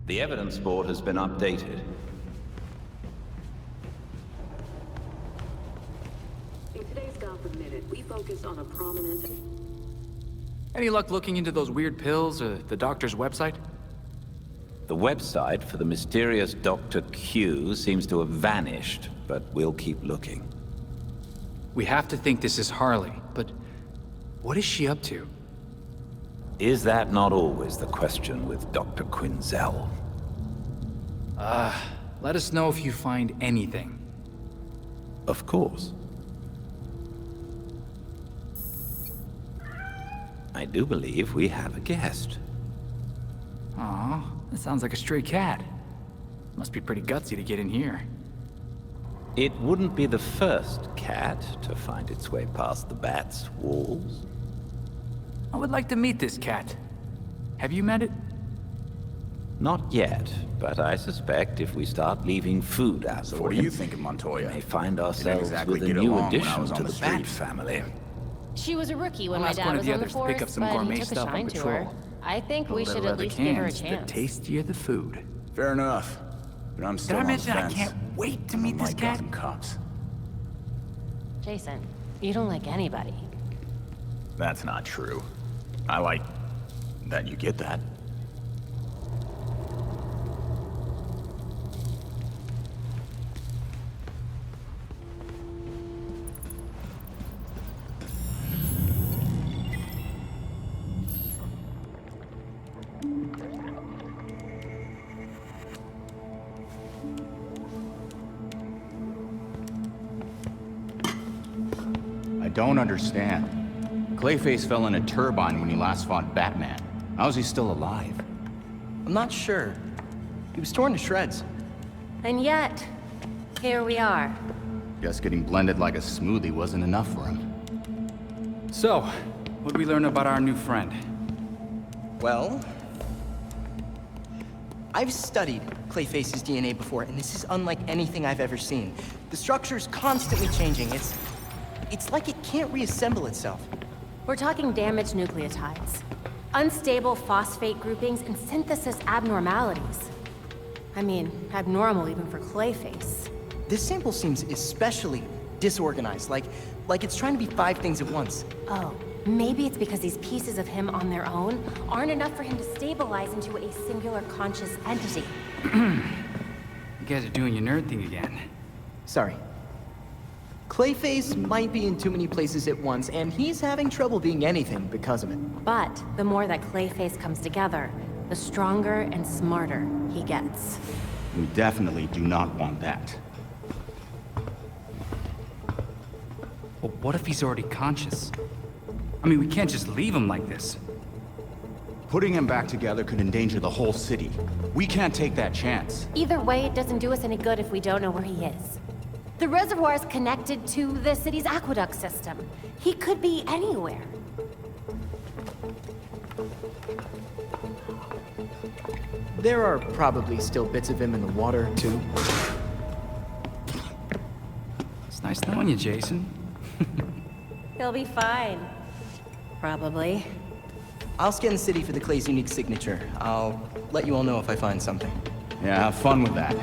The evidence board has been updated. In today's Gotham Minute, we focus on a prominent... Any luck looking into those weird pills or the doctor's website? The website for the mysterious Dr. Q seems to have vanished, but we'll keep looking. We have to think this is Harley, but what is she up to? Is that not always the question with Dr. Quinzel? Let us know if you find anything. Of course. I do believe we have a guest. Aw, that sounds like a stray cat. Must be pretty gutsy to get in here. It wouldn't be the first cat to find its way past the bat's walls. I would like to meet this cat. Have you met it? Not yet, but I suspect if we start leaving food out So for what do him, you think of we Montoya? may find Didn't ourselves exactly with a get new along when I addition was to on the the Bat street. family. She was a rookie when I'll my ask dad one of was the on the others to force, pick up some but gourmet he took a stuff on shine to her. patrol. I think we The should littler at the least give her a cans, the chance. tastier the food. Fair enough. But I'm still Did I on the mention I fence. can't wait to meet this Unlike cat? Gotham cops. Jason, you don't like anybody. That's not true. I like that you get that. I don't understand. Clayface fell in a turbine when he last fought Batman. How's he still alive? I'm not sure. He was torn to shreds. And yet, here we are. Guess getting blended like a smoothie wasn't enough for him. So, what did we learn about our new friend? Well, I've studied Clayface's DNA before, and this is unlike anything I've ever seen. The structure's constantly changing. It's like it can't reassemble itself. We're talking damaged nucleotides, unstable phosphate groupings, and synthesis abnormalities. I mean, abnormal even for Clayface. This sample seems especially disorganized, like it's trying to be 5 things at once. Oh, maybe it's because these pieces of him on their own aren't enough for him to stabilize into a singular conscious entity. You guys are doing your nerd thing again. Sorry. Clayface might be in too many places at once, and he's having trouble being anything because of it. But the more that Clayface comes together, the stronger and smarter he gets. We definitely do not want that. Well, what if he's already conscious? I mean, we can't just leave him like this. Putting him back together could endanger the whole city. We can't take that chance. Either way, it doesn't do us any good if we don't know where he is. The reservoir is connected to the city's aqueduct system. He could be anywhere. There are probably still bits of him in the water, too. It's nice knowing you, Jason. He'll be fine. Probably. I'll scan the city for the Clay's unique signature. I'll let you all know if I find something. Yeah, have fun with that.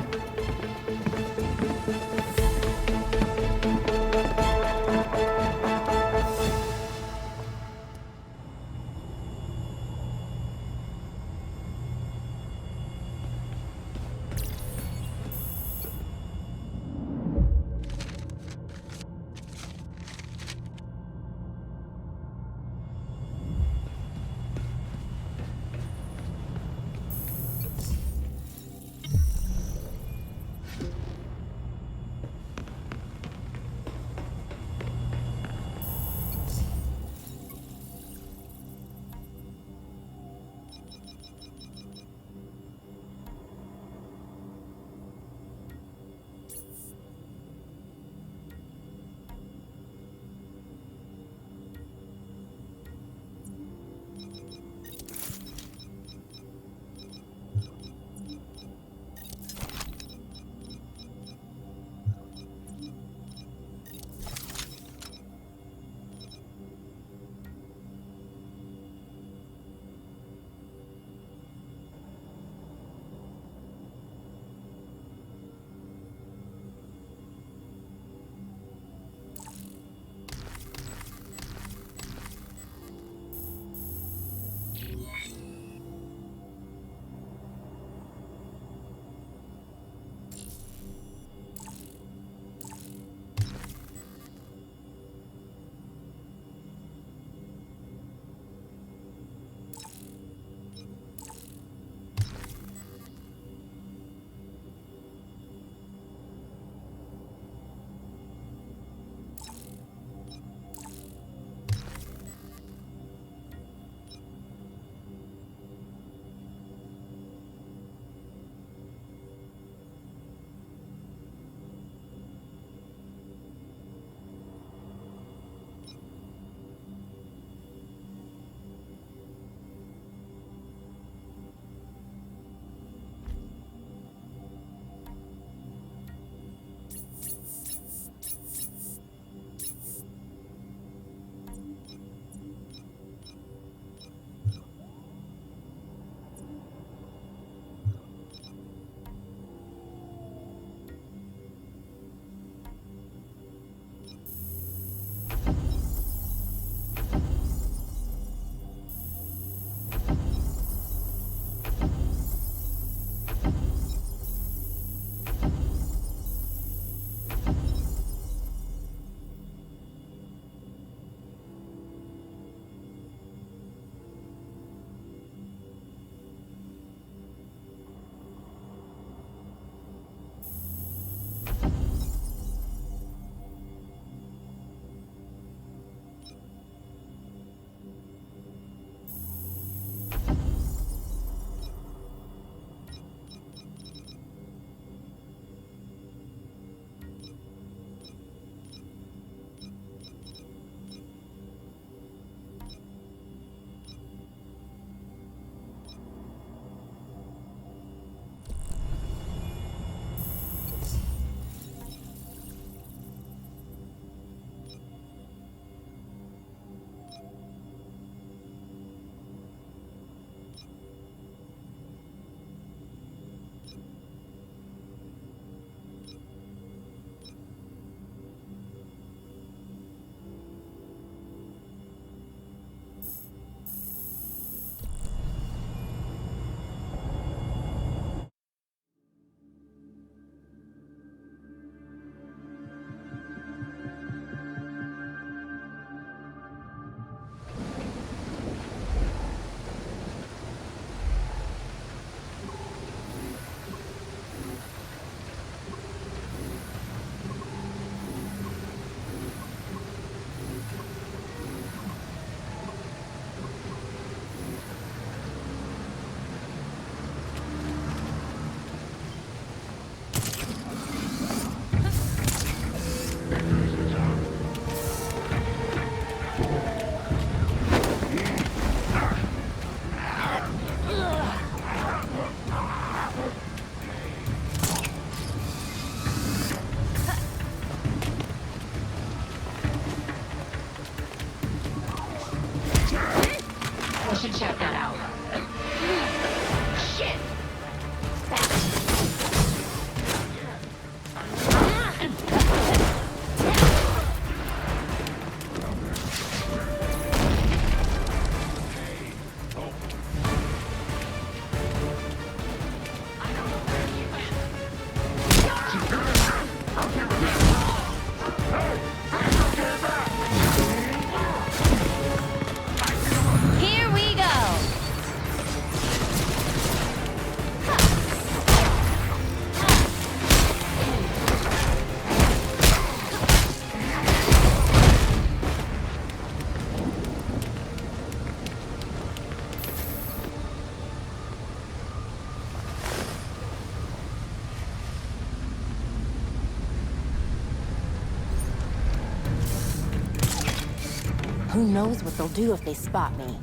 who knows what they'll do if they spot me.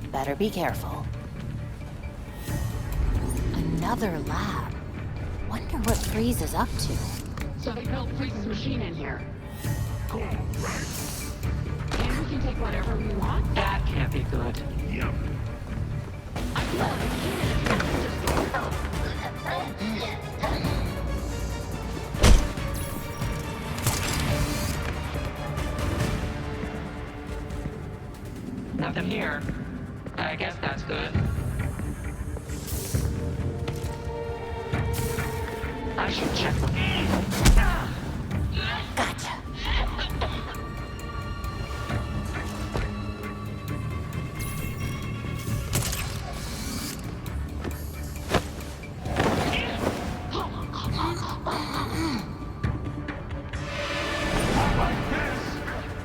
Better be careful. Another lab. Wonder what Freeze is up to. So they built Freeze's machine in here. Cool, right? And we can take whatever we want? That can't be good. Yep. I thought the kid just don't help. Nothing here. I guess that's good. I should check the... Gotcha.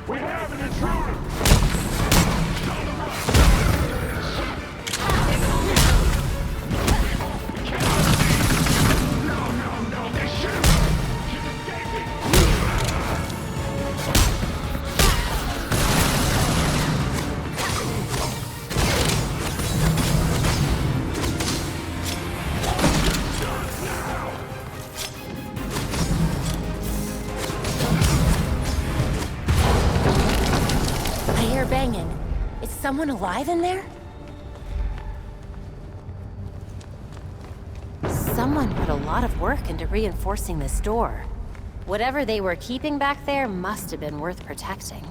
We have an intruder! Banging. Is someone alive in there? Someone put a lot of work into reinforcing this door. Whatever they were keeping back there must have been worth protecting.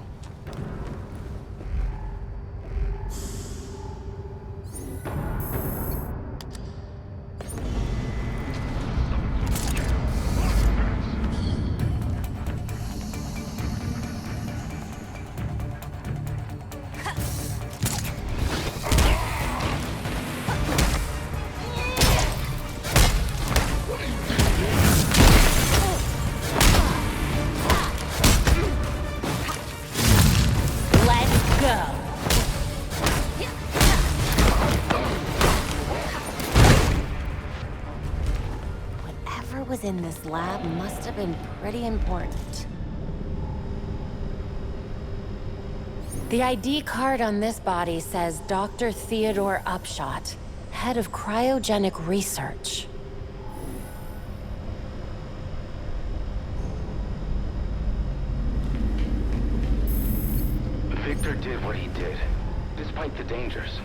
Was in this lab must have been pretty important. The ID card on this body says Dr. Theodore Upshot, head of cryogenic research. Victor did what he did, despite the dangers.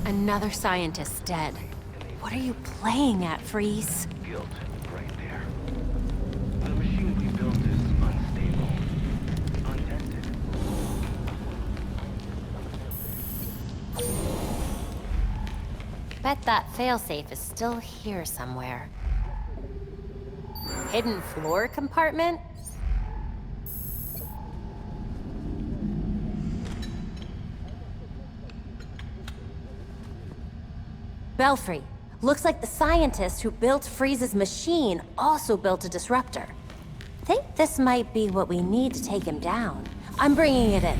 Another scientist dead. What are you playing at, Freeze? Guilt, right there. The machine we built is unstable, undented. Bet that failsafe is still here somewhere. Hidden floor compartment? Belfry. Looks like the scientist who built Freeze's machine also built a disruptor. Think this might be what we need to take him down. I'm bringing it in.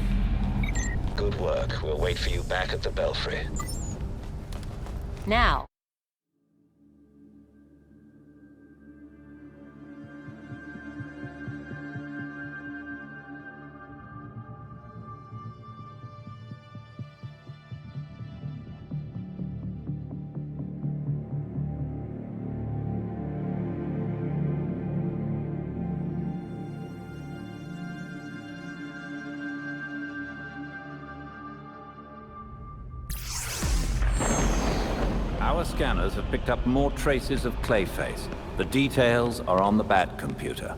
Good work. We'll wait for you back at the Belfry. Now. Our scanners have picked up more traces of Clayface. The details are on the Bat computer.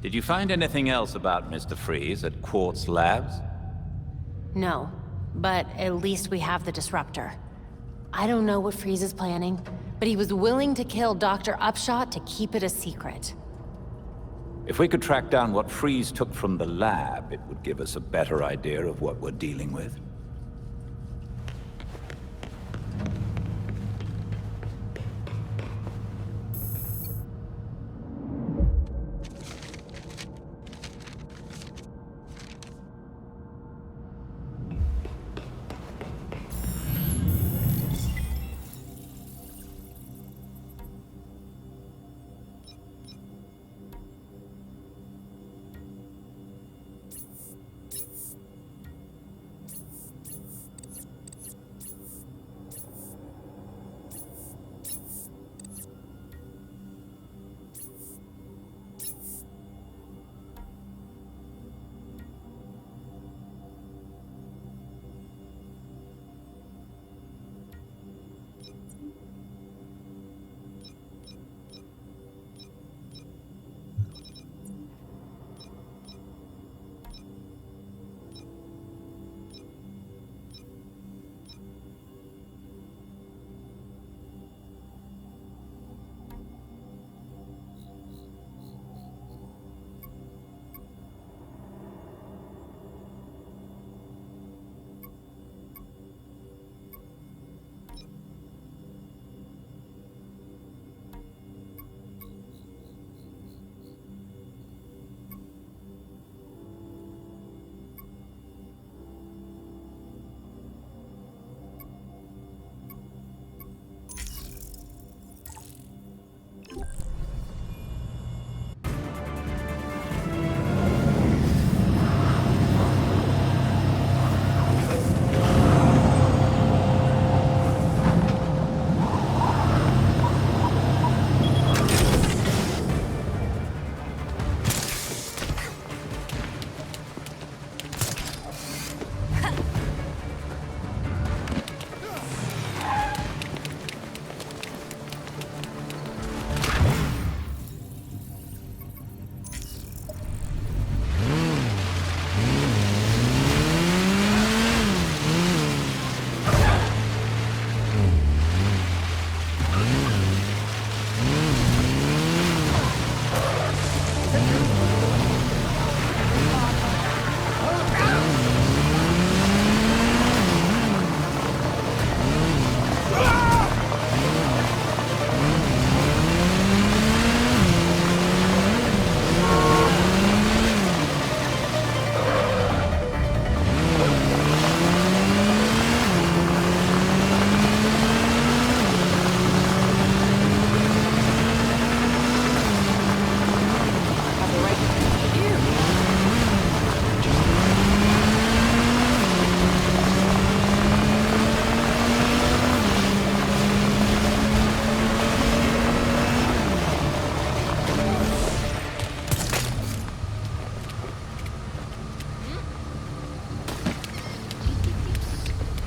Did you find anything else about Mr. Freeze at Quartz Labs? No, but at least we have the disruptor. I don't know what Freeze is planning, but he was willing to kill Dr. Upshot to keep it a secret. If we could track down what Freeze took from the lab, it would give us a better idea of what we're dealing with.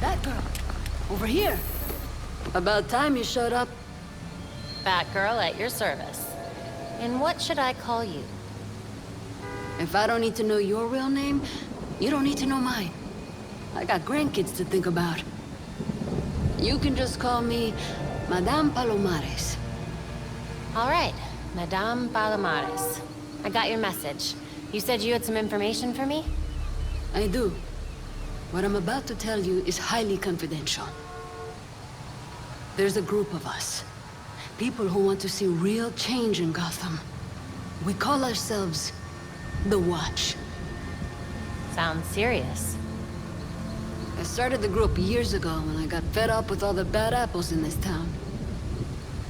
Batgirl, over here. About time you showed up. Batgirl at your service. And what should I call you? If I don't need to know your real name, you don't need to know mine. I got grandkids to think about. You can just call me Madame Palomares. All right, Madame Palomares. I got your message. You said you had some information for me? I do. What I'm about to tell you is highly confidential. There's a group of us. People who want to see real change in Gotham. We call ourselves the Watch. Sounds serious. I started the group years ago when I got fed up with all the bad apples in this town.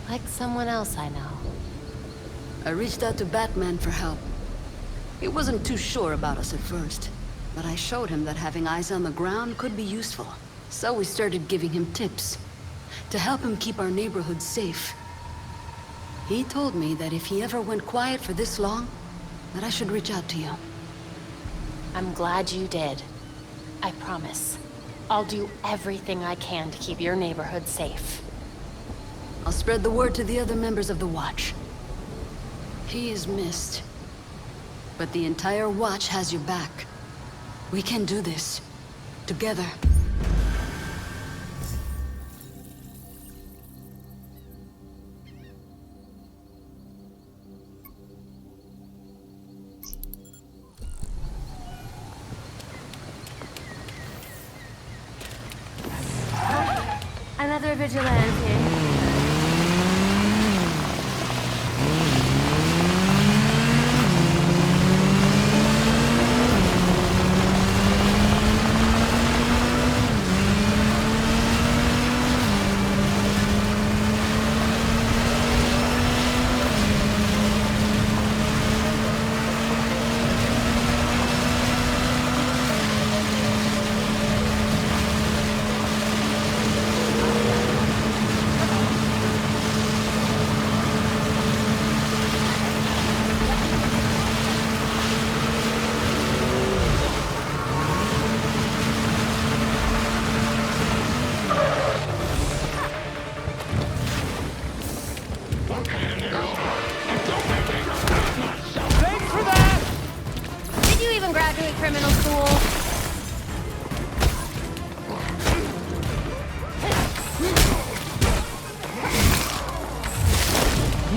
Like someone else I know. I reached out to Batman for help. He wasn't too sure about us at first, but I showed him that having eyes on the ground could be useful. So we started giving him tips to help him keep our neighborhood safe. He told me that if he ever went quiet for this long, that I should reach out to you. I'm glad you did. I promise. I'll do everything I can to keep your neighborhood safe. I'll spread the word to the other members of the Watch. He is missed, but the entire Watch has your back. We can do this. Together. Another vigilante. Criminal school.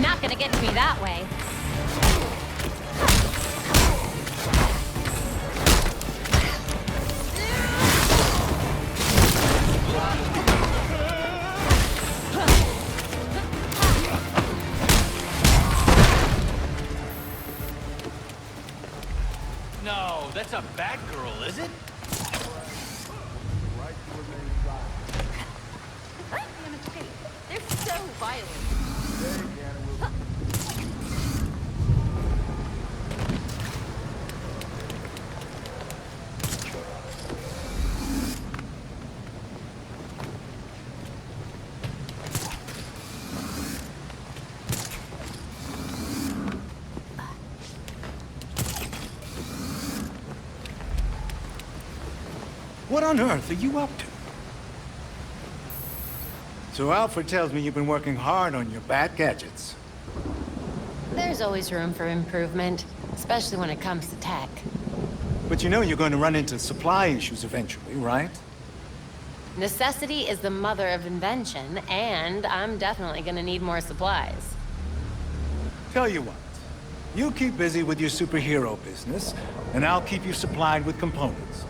Not gonna get to me that way. No, that's a Batgirl, is it? They're so violent. What on earth are you up to? So Alfred tells me you've been working hard on your bat gadgets. There's always room for improvement, especially when it comes to tech. But you know you're going to run into supply issues eventually, right? Necessity is the mother of invention, and I'm definitely gonna need more supplies. Tell you what, you keep busy with your superhero business, and I'll keep you supplied with components.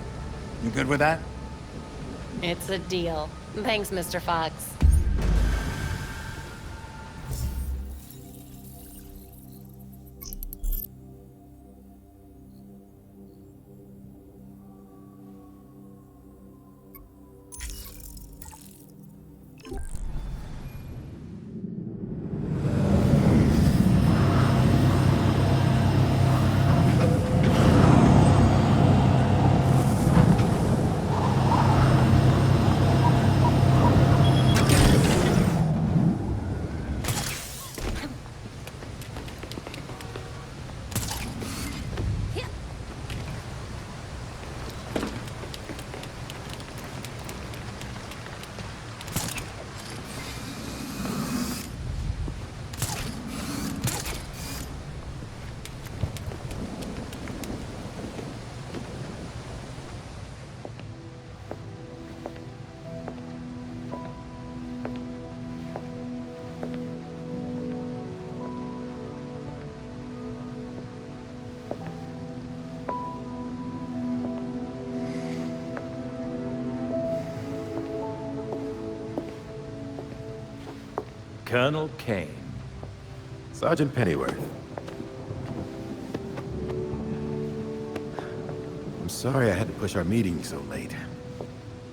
You good with that? It's a deal. Thanks, Mr. Fox. Colonel Kane. Sergeant Pennyworth. I'm sorry I had to push our meeting so late.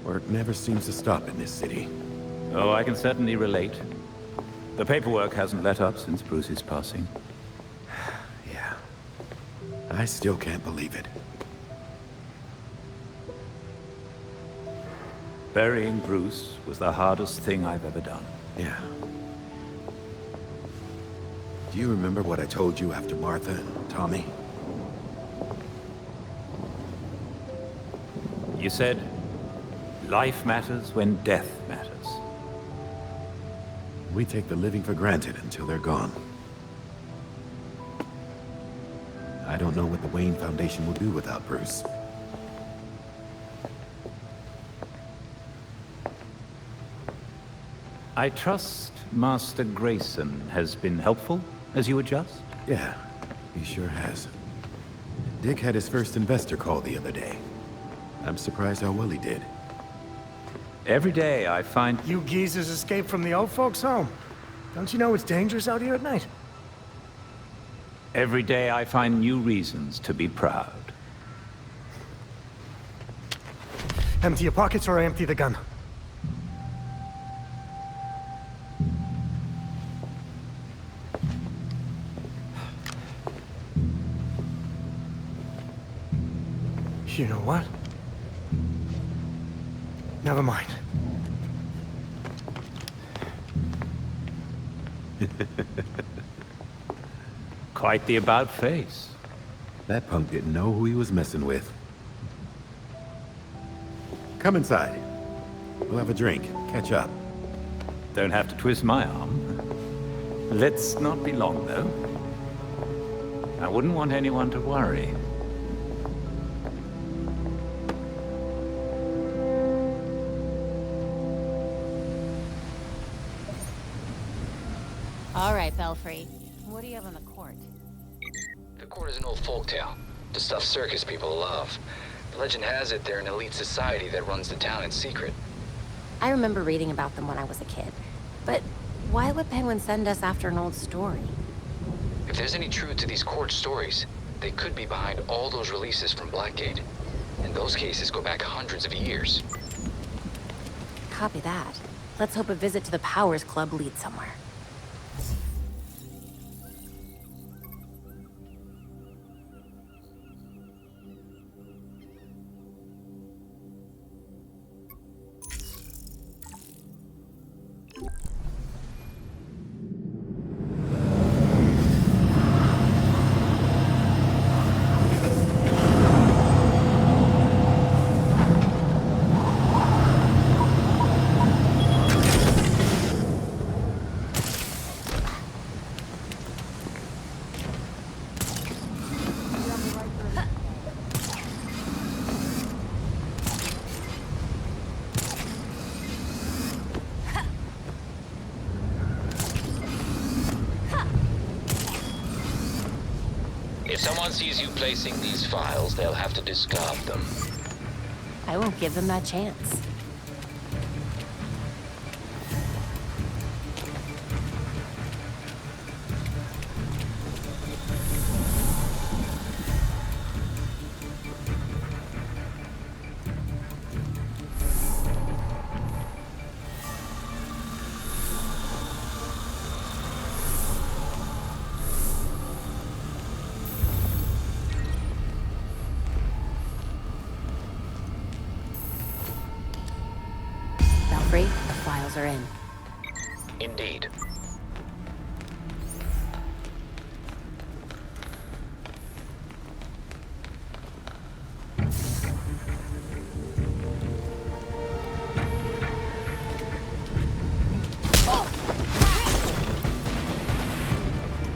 Work never seems to stop in this city. Oh, I can certainly relate. The paperwork hasn't let up since Bruce's passing. Yeah. I still can't believe it. Burying Bruce was the hardest thing I've ever done. Yeah. Do you remember what I told you after Martha and Tommy? You said, life matters when death matters. We take the living for granted until they're gone. I don't know what the Wayne Foundation will do without Bruce. I trust Master Grayson has been helpful as you adjust? Yeah, he sure has. Dick had his first investor call the other day. I'm surprised how well he did. Every day I find... You geezers escaped from the old folks' home. Don't you know it's dangerous out here at night? Every day I find new reasons to be proud. Empty your pockets or I empty the gun. You know what? Never mind. Quite the about-face. That punk didn't know who he was messing with. Come inside. We'll have a drink, catch up. Don't have to twist my arm. Let's not be long, though. I wouldn't want anyone to worry. All right, Belfry. What do you have on the court? The court is an old folktale. The stuff circus people love. The legend has it they're an elite society that runs the town in secret. I remember reading about them when I was a kid. But why would Penguin send us after an old story? If there's any truth to these court stories, they could be behind all those releases from Blackgate. And those cases go back hundreds of years. Copy that. Let's hope a visit to the Powers Club leads somewhere. If someone sees you placing these files, they'll have to discard them. I won't give them that chance. Belfry, the files are in. Indeed.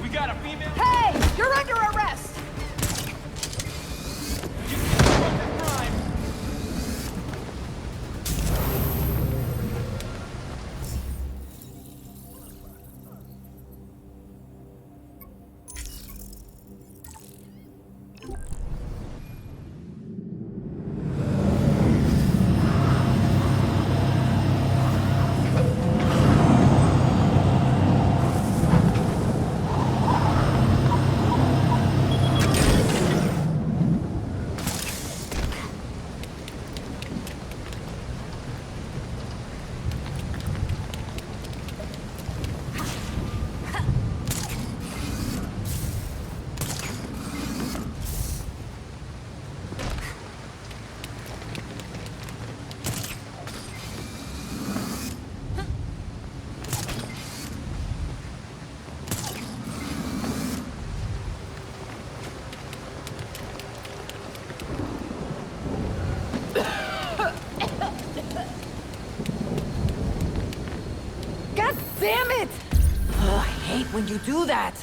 We got a female. Hey! You're under arrest! damn it! Oh, I hate when you do that.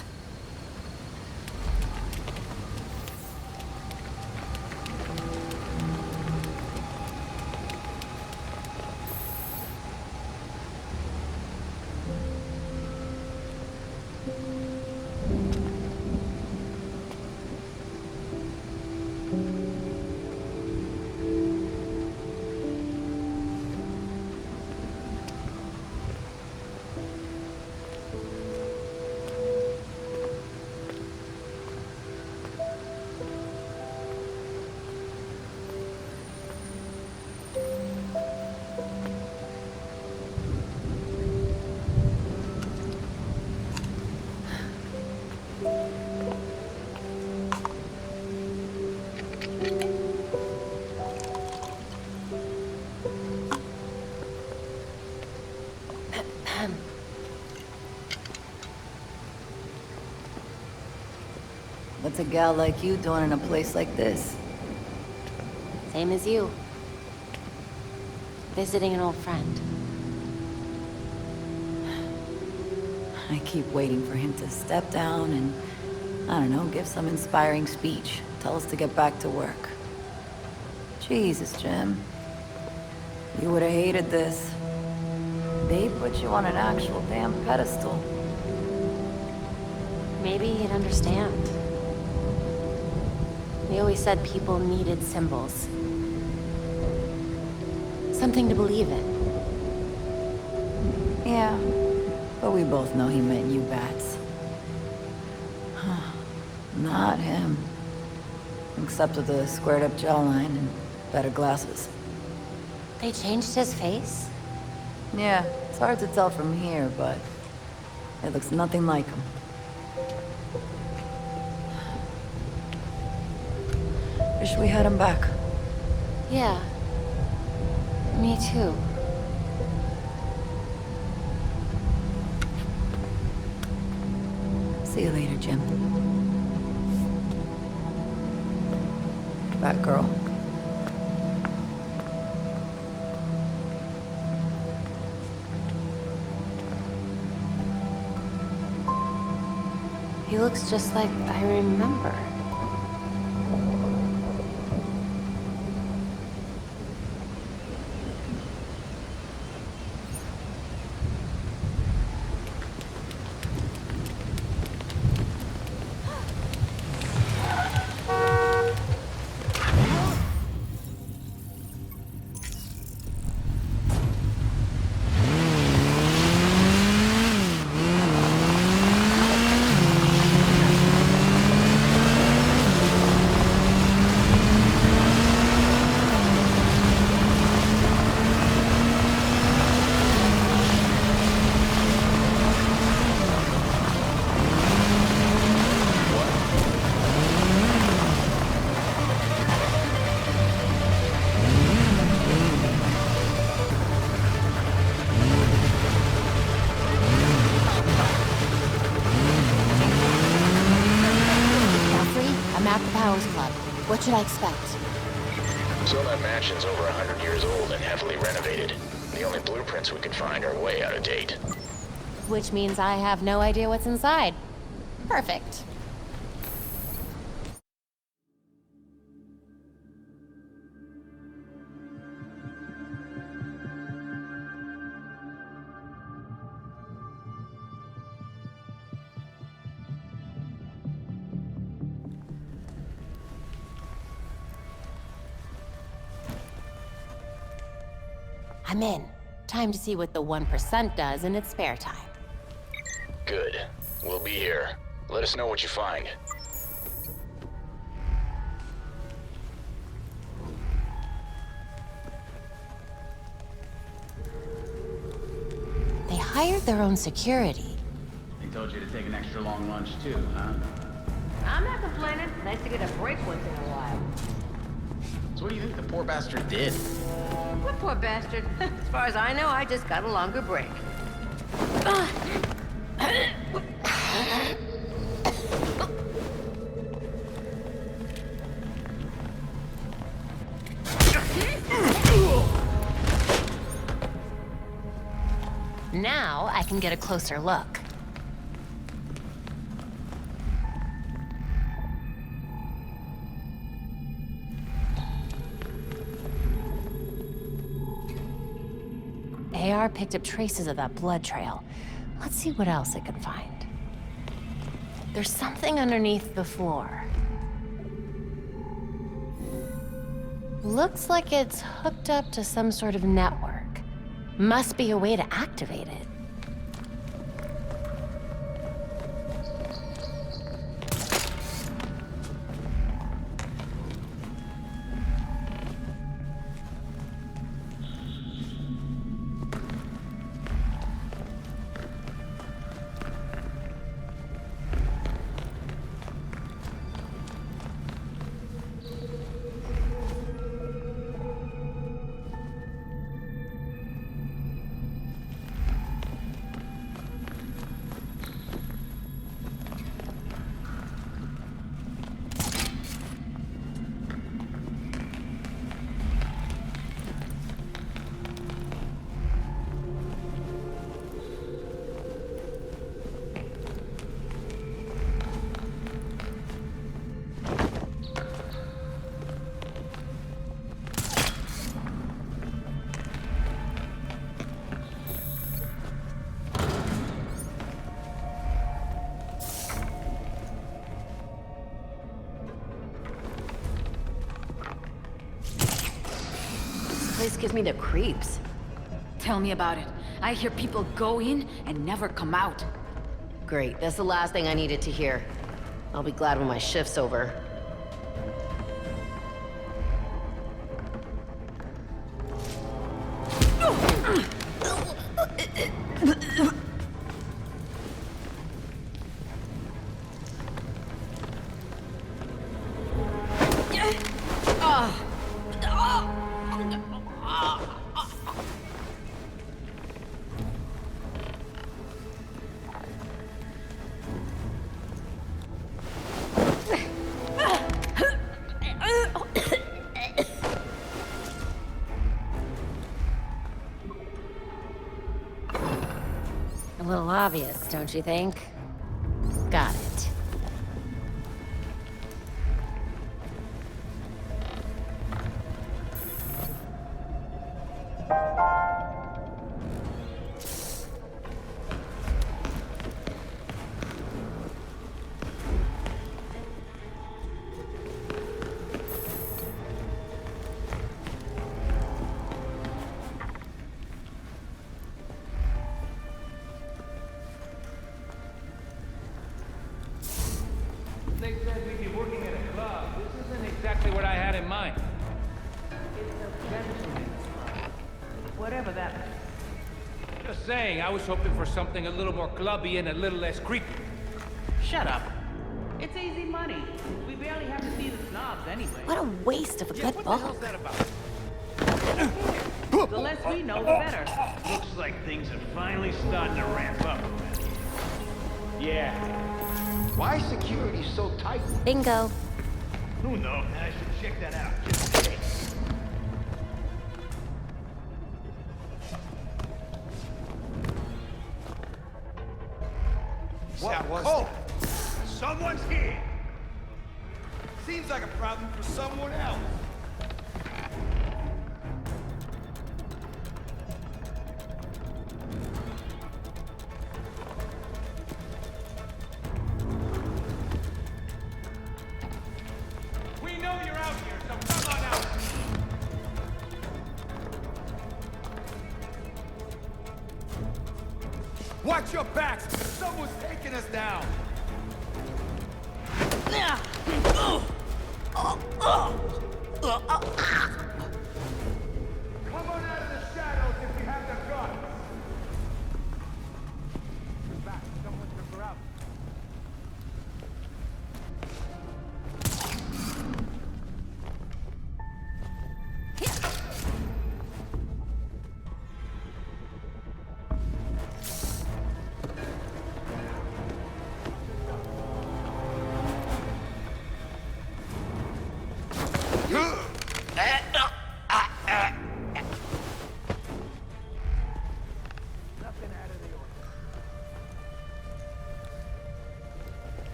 What's a gal like you doing in a place like this? Same as you. Visiting an old friend. I keep waiting for him to step down and, I don't know, give some inspiring speech. Tell us to get back to work. Jesus, Jim. You would have hated this. They put you on an actual damn pedestal. Maybe he'd understand. He always said people needed symbols. Something to believe in. Yeah, but we both know he meant you bats. Not him. Except with the squared up jawline and better glasses. They changed his face? Yeah, it's hard to tell from here, but it looks nothing like him. Wish we had him back. Yeah. Me too. See you later, Jim. Batgirl. He looks just like I remember. What should I expect? So that mansion's over 100 years old and heavily renovated. The only blueprints we could find are way out of date. Which means I have no idea what's inside. Perfect. I'm in. Time to see what the 1% does in its spare time. Good. We'll be here. Let us know what you find. They hired their own security. They told you to take an extra long lunch too, huh? I'm not complaining. Nice to get a break once in a while. So what do you think the poor bastard did? What poor bastard? As far as I know, I just got a longer break. Now I can get a closer look. AR picked up traces of that blood trail. Let's see what else it can find. There's something underneath the floor. Looks like it's hooked up to some sort of network. Must be a way to activate it. This gives me the creeps. Tell me about it. I hear people go in and never come out. Great, that's the last thing I needed to hear. I'll be glad when my shift's over. A little obvious, don't you think? Got it. They said we'd be working at a club. This isn't exactly what I had in mind. It's a gentleman's club. Whatever that means. Just saying, I was hoping for something a little more clubby and a little less creepy. Shut up. It's easy money. We barely have to see the snobs anyway. What a waste of a good What the book. hell's that about? The less we know, the better. Looks like things are finally starting to ramp up. Yeah. Why is security so tight? Bingo. Who knows? I should check that out. Just in case. What was that? Someone's here! Seems like a problem for someone else. We know you're out here, so come on out! Watch your backs! Someone's taking us down! Come on out of the shadows if you have the guts! Back, someone took her out.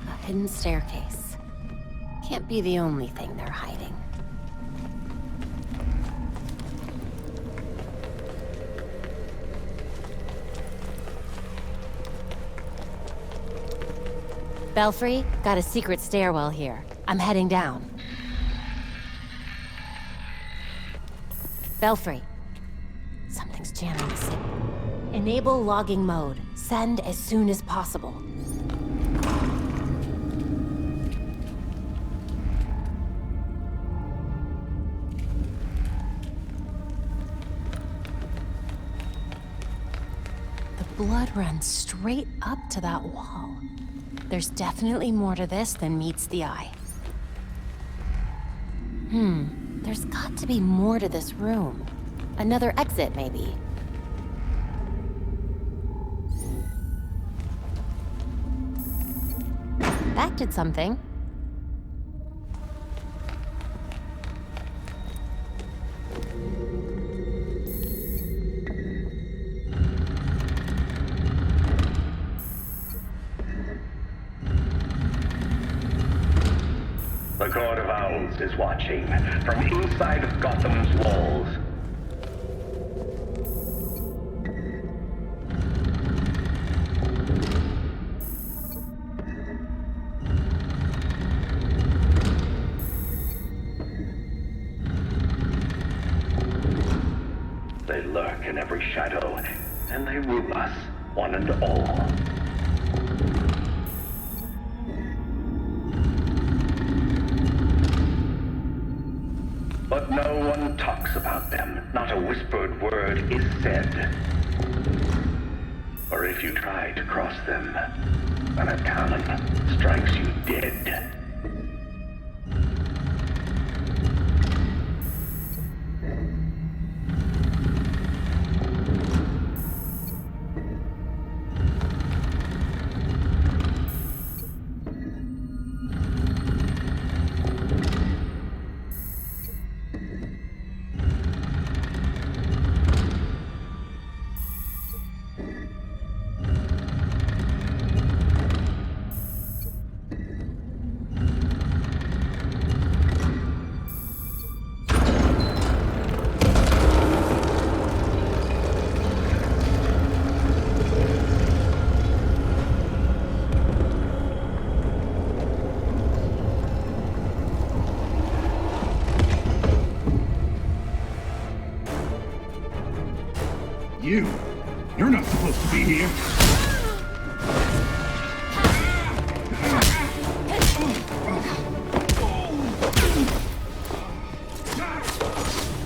A hidden staircase. Can't be the only thing they're hiding. Belfry, got a secret stairwell here. I'm heading down. Belfry. Something's jamming the signal. Enable logging mode. Send as soon as possible. The blood runs straight up to that wall. There's definitely more to this than meets the eye. There's got to be more to this room. Another exit, maybe. That did something. The Court of Owls is watching from inside of Gotham's walls. They lurk in every shadow, and they rule us, one and all. But no one talks about them. Not a whispered word is said. Or if you try to cross them, then a talon strikes you dead. You're not supposed to be here.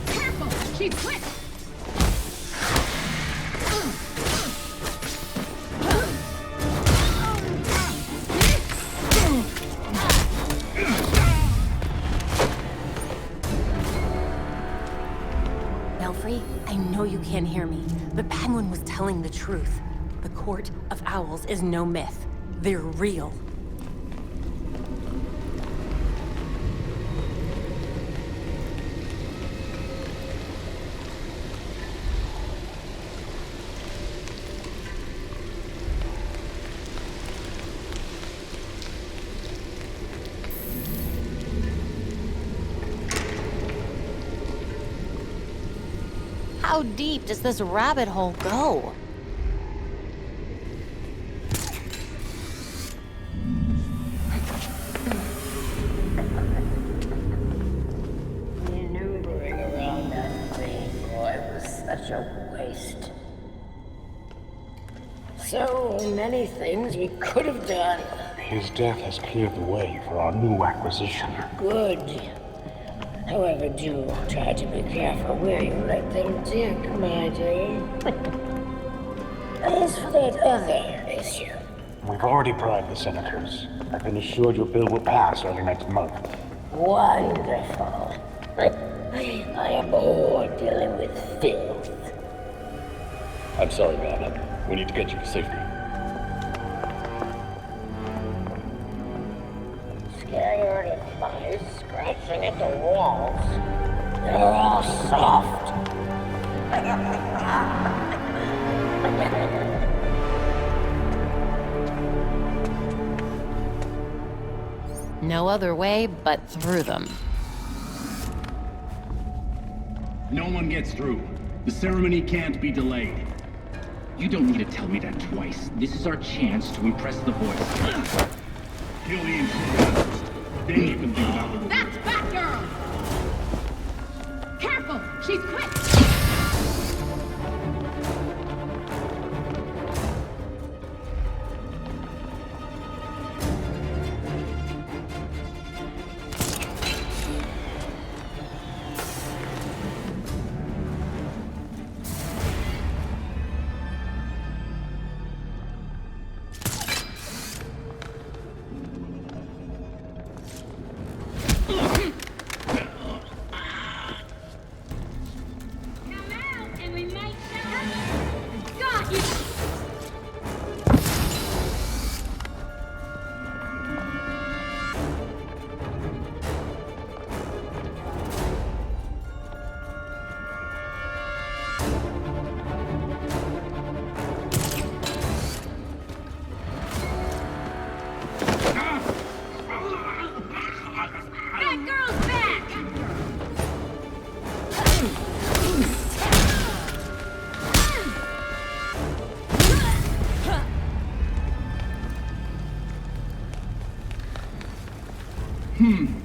Careful! She's quick! Belfry, I know you can't hear me. The Penguin was telling the truth. The Court of Owls is no myth. They're real. How deep does this rabbit hole go? Maneuvering around that thing, boy, was such a waste. So many things we could have done. His death has cleared the way for our new acquisition. Good. However, do try to be careful where you let them dig, my dear. As for that other issue... We've already bribed the senators. I've been assured your bill will pass early next month. Wonderful. I am bored dealing with filth. I'm sorry, man. We need to get you to safety. by scratching at the walls. They're all soft. No other way but through them. No one gets through. The ceremony can't be delayed. You don't need to tell me that twice. This is our chance to impress the voice. Kill the intruder first. Then you can think about the... That's Batgirl! Careful! She's quick!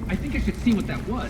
I think I should see what that was.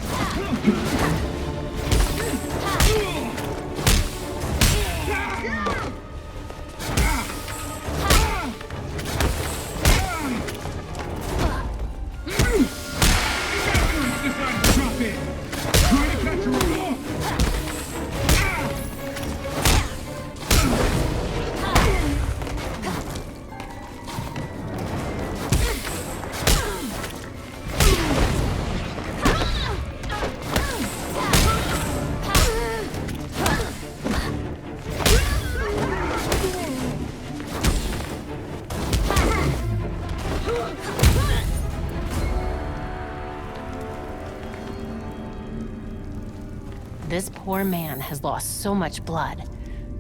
This poor man has lost so much blood.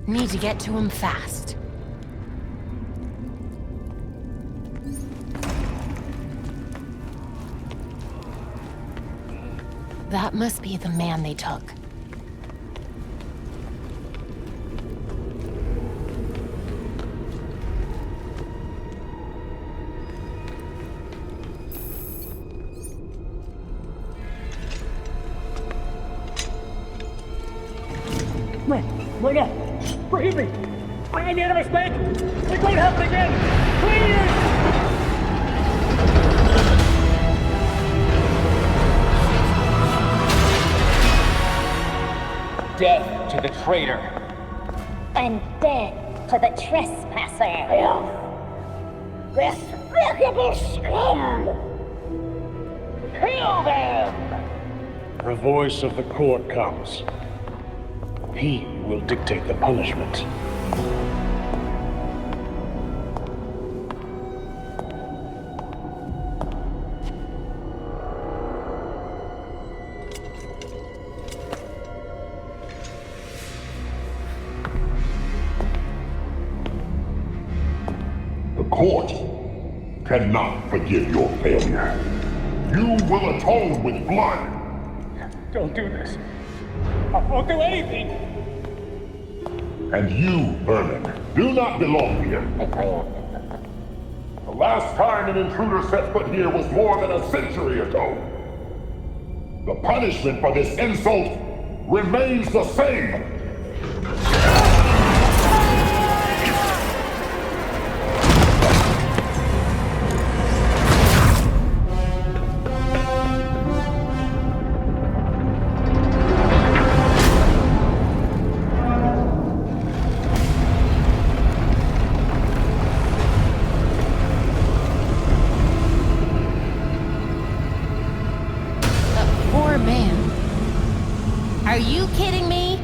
Need to get to him fast. That must be the man they took. Wait up! Forgive me! I made a mistake! It won't happen again! Please! Death to the traitor! And death to the trespasser! Despicable scum! Kill them! The voice of the court comes. He will dictate the punishment. The court cannot forgive your failure. You will atone with blood. Don't do this. I won't do anything! And you, Vermin, do not belong here. The last time an intruder set foot here was more than a century ago. The punishment for this insult remains the same. Are you kidding me?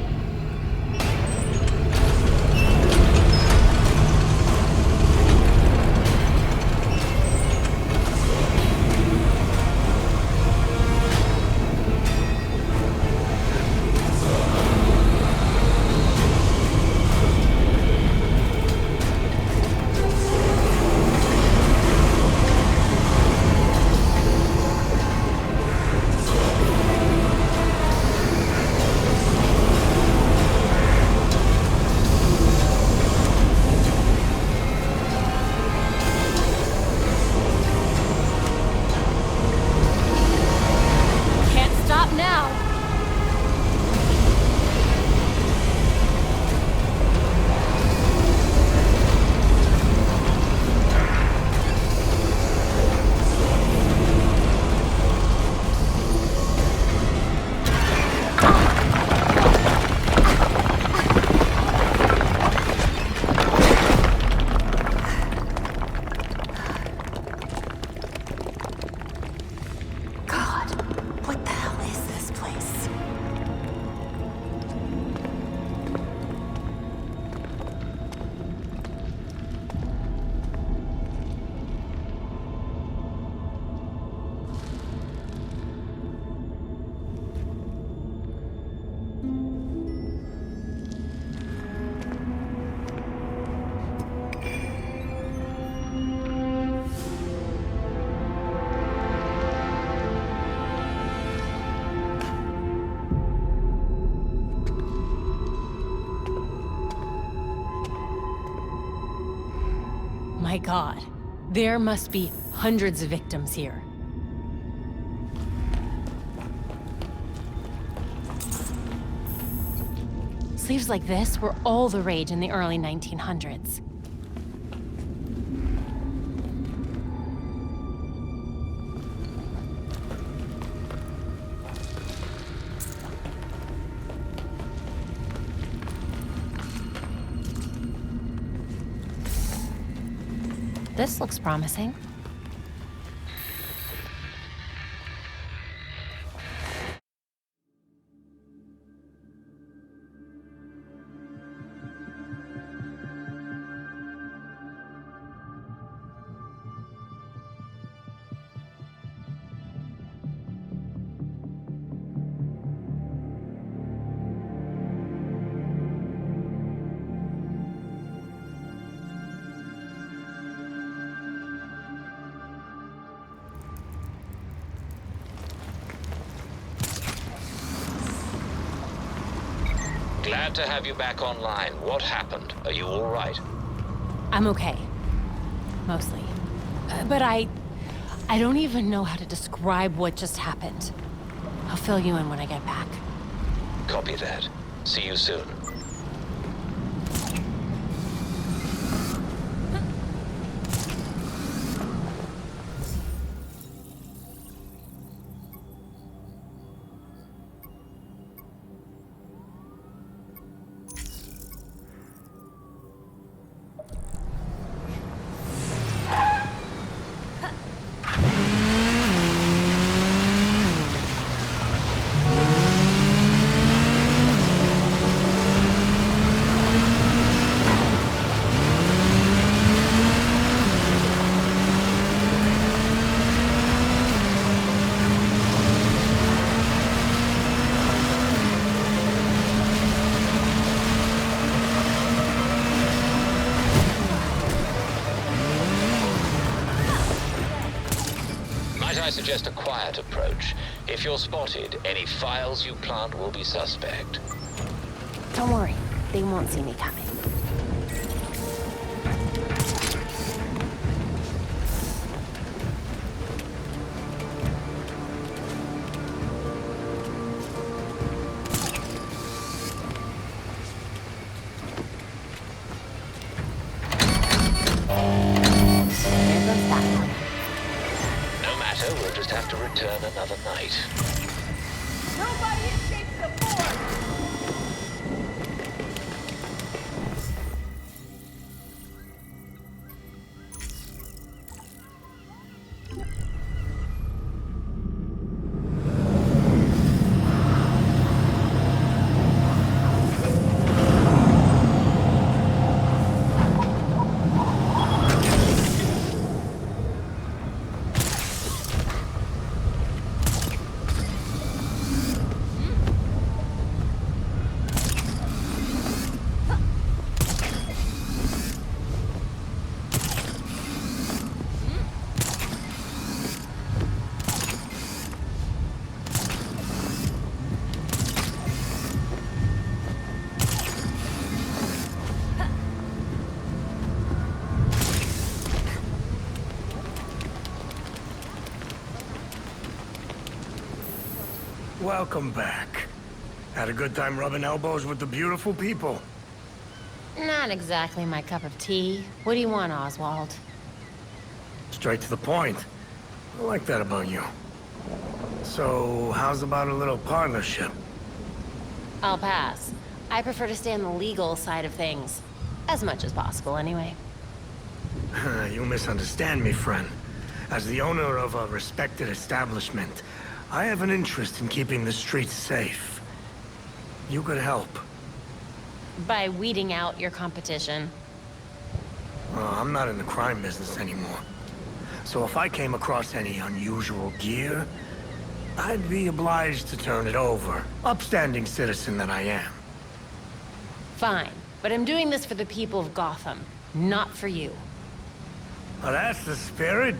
god. There must be hundreds of victims here. Sleeves like this were all the rage in the early 1900s. This looks promising. Glad to have you back online. What happened? Are you all right? I'm okay. Mostly. But I don't even know how to describe what just happened. I'll fill you in when I get back. Copy that. See you soon. I suggest a quiet approach. If you're spotted, any files you plant will be suspect. Don't worry, they won't see me coming. We'll just have to return another night. Nobody escapes the board! Welcome back. Had a good time rubbing elbows with the beautiful people. Not exactly my cup of tea. What do you want, Oswald? Straight to the point. I like that about you. So, how's about a little partnership? I'll pass. I prefer to stay on the legal side of things. As much as possible, anyway. You misunderstand me, friend. As the owner of a respected establishment, I have an interest in keeping the streets safe. You could help. By weeding out your competition. I'm not in the crime business anymore. So if I came across any unusual gear, I'd be obliged to turn it over. Upstanding citizen that I am. Fine, but I'm doing this for the people of Gotham, not for you. Well, that's the spirit.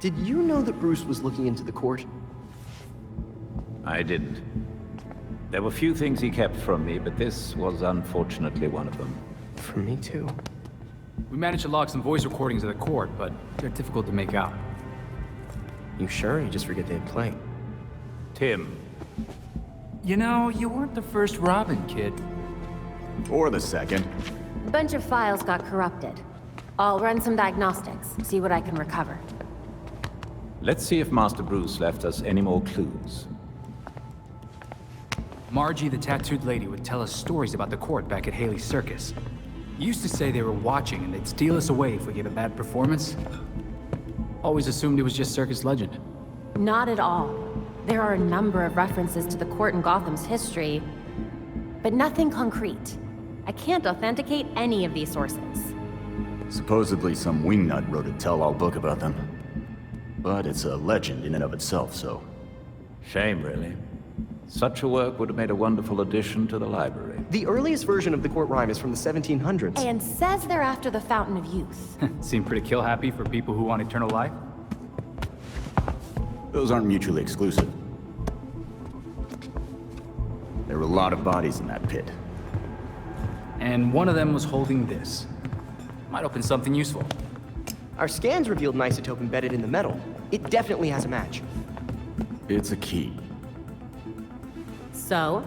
Did you know that Bruce was looking into the court? I didn't. There were few things he kept from me, but this was unfortunately one of them. From me too. We managed to log some voice recordings of the court, but they're difficult to make out. You sure? You just forget they had playing. Tim. You know, you weren't the first Robin, kid. Or the second. A bunch of files got corrupted. I'll run some diagnostics, see what I can recover. Let's see if Master Bruce left us any more clues. Margie, the tattooed lady, would tell us stories about the court back at Haley's Circus. Used to say they were watching and they'd steal us away if we gave a bad performance. Always assumed it was just circus legend. Not at all. There are a number of references to the court in Gotham's history, but nothing concrete. I can't authenticate any of these sources. Supposedly some wingnut wrote a tell-all book about them. But it's a legend in and of itself, so... Shame, really. Such a work would have made a wonderful addition to the library. The earliest version of the court rhyme is from the 1700s. And says they're after the Fountain of Youth. Seem pretty kill-happy for people who want eternal life? Those aren't mutually exclusive. There were a lot of bodies in that pit. And one of them was holding this. Might open something useful. Our scans revealed an isotope embedded in the metal. It definitely has a match. It's a key. So?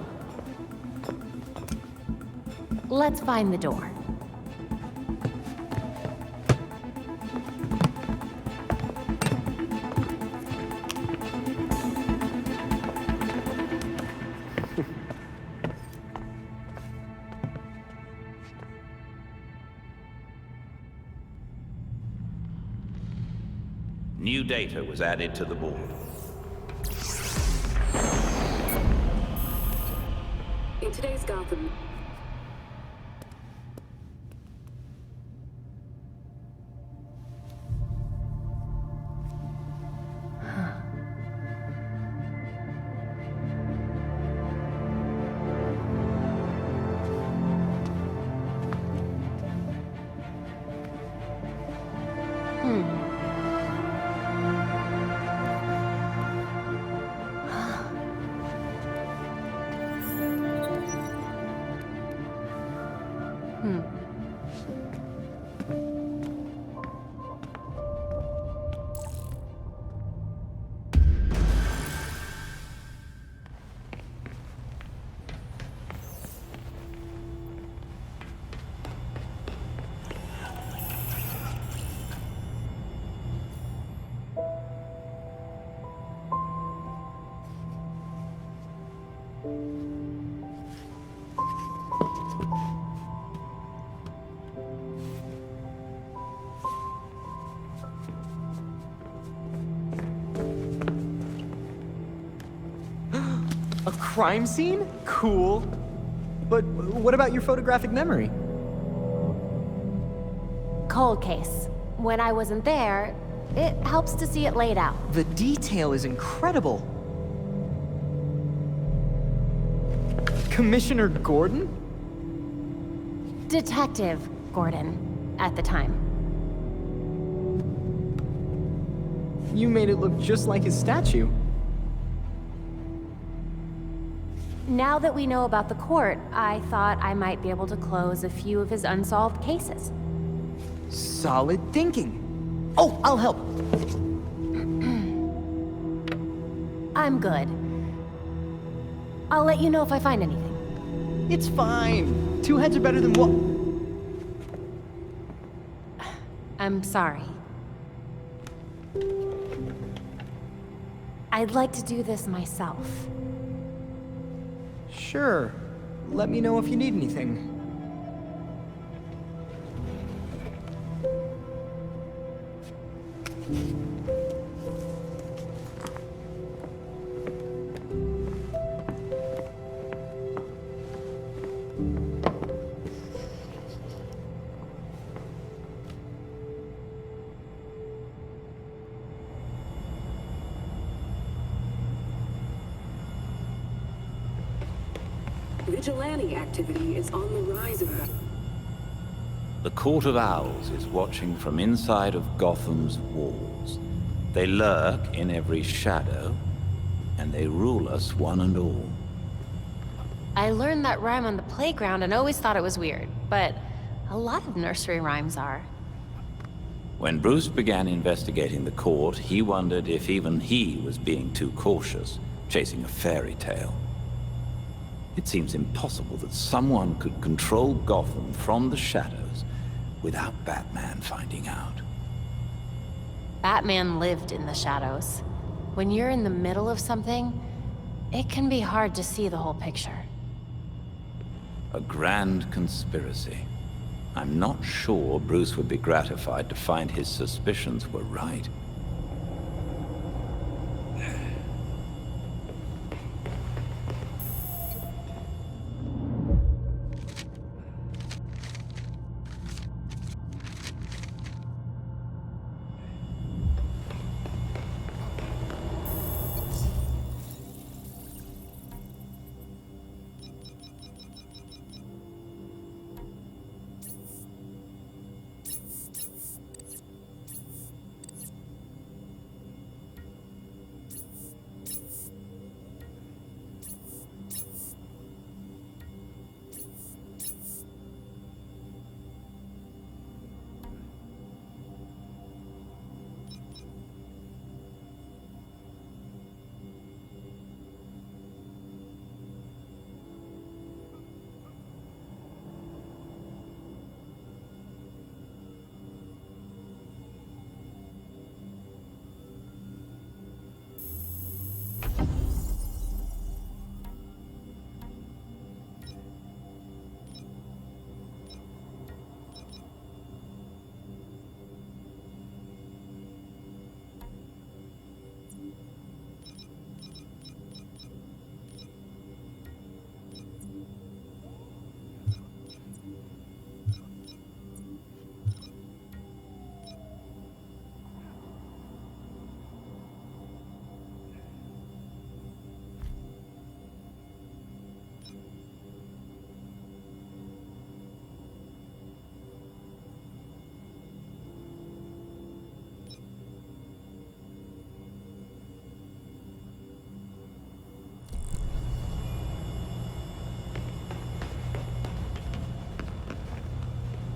Let's find the door. New data was added to the board. In today's Gotham, A crime scene? Cool. But what about your photographic memory? Cold case. When I wasn't there, it helps to see it laid out. The detail is incredible. Commissioner Gordon? Detective Gordon, at the time. You made it look just like his statue. Now that we know about the court, I thought I might be able to close a few of his unsolved cases. Solid thinking. Oh, I'll help. I'm good. I'll let you know if I find anything. It's fine. Two heads are better than one. I'm sorry. I'd like to do this myself. Sure. Let me know if you need anything. vigilante activity is on the rise around. The Court of Owls is watching from inside of Gotham's walls. They lurk in every shadow, and they rule us one and all. I learned that rhyme on the playground and always thought it was weird, but a lot of nursery rhymes are. When Bruce began investigating the court, he wondered if even he was being too cautious, chasing a fairy tale. It seems impossible that someone could control Gotham from the shadows without Batman finding out. Batman lived in the shadows. When you're in the middle of something, it can be hard to see the whole picture. A grand conspiracy. I'm not sure Bruce would be gratified to find his suspicions were right.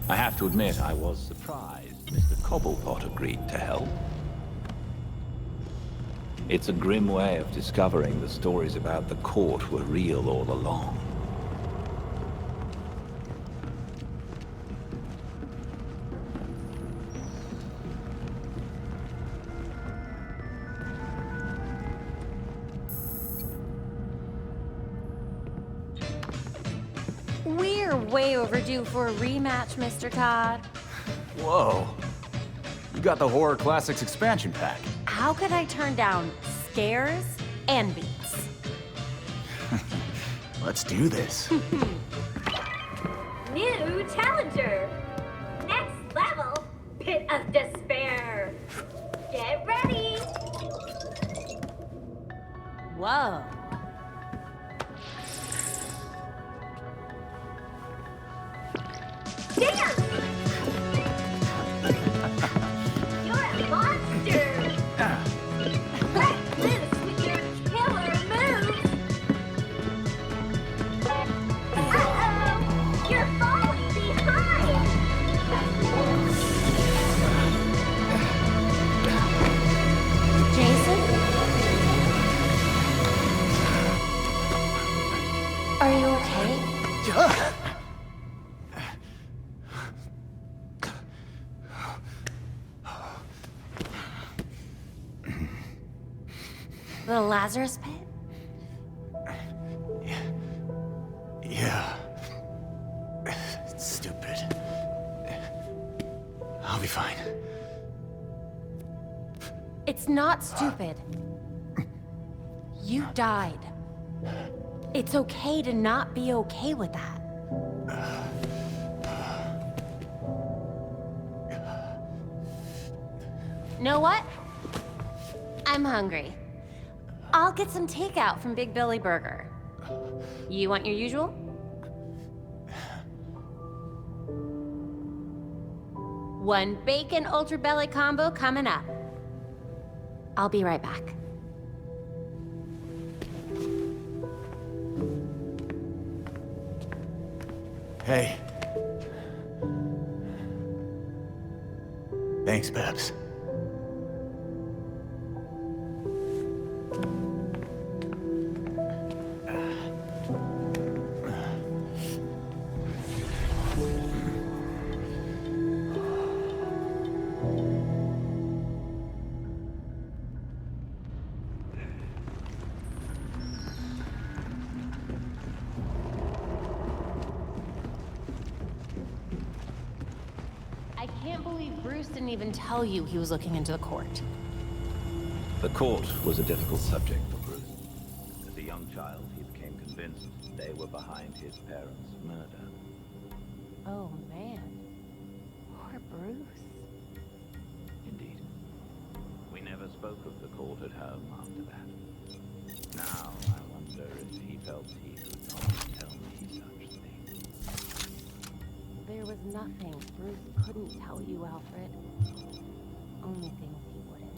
I have to admit, I was surprised Mr. Cobblepot agreed to help. It's a grim way of discovering the stories about the court were real all along. We're way overdue for a rematch, Mr. Todd. Whoa. You got the Horror Classics expansion pack. How could I turn down scares and beats? Let's do this. New challenger! Next level, Pit of Despair! Get ready! Whoa. Dance! You're a monster! Let loose with your killer moves! Uh-oh! You're falling behind! Jason? Are you okay? The Lazarus Pit? Yeah. It's stupid. I'll be fine. It's not stupid. You died. It's okay to not be okay with that. Know what? I'm hungry. I'll get some takeout from Big Billy Burger. You want your usual? One bacon ultra belly combo coming up. I'll be right back. Hey. Thanks, Babs. I can't believe Bruce didn't even tell you he was looking into the court. The court was a difficult subject for Bruce. As a young child, he became convinced they were behind his parents' murder. Oh, man. Poor Bruce. Indeed. We never spoke of the court at home after that. Now, I wonder if he felt he could not tell me such things. There was nothing Bruce couldn't tell you, Alfred. Only things he wouldn't.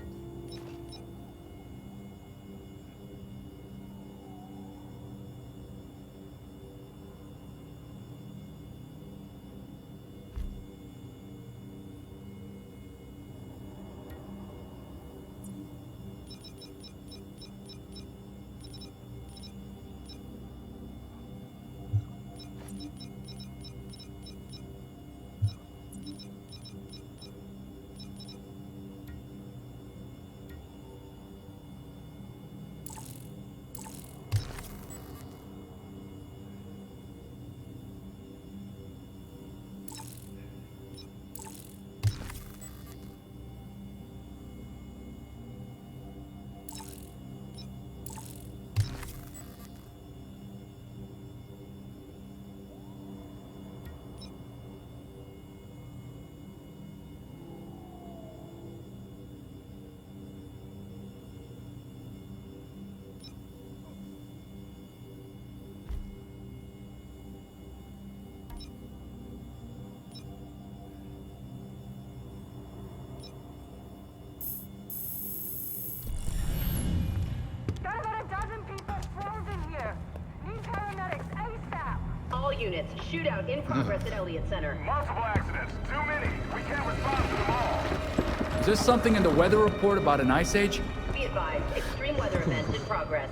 All units, shootout in progress at Elliott Center. Multiple accidents. Too many. We can't respond to them all. Is there something in the weather report about an ice age? Be advised, extreme weather event in progress.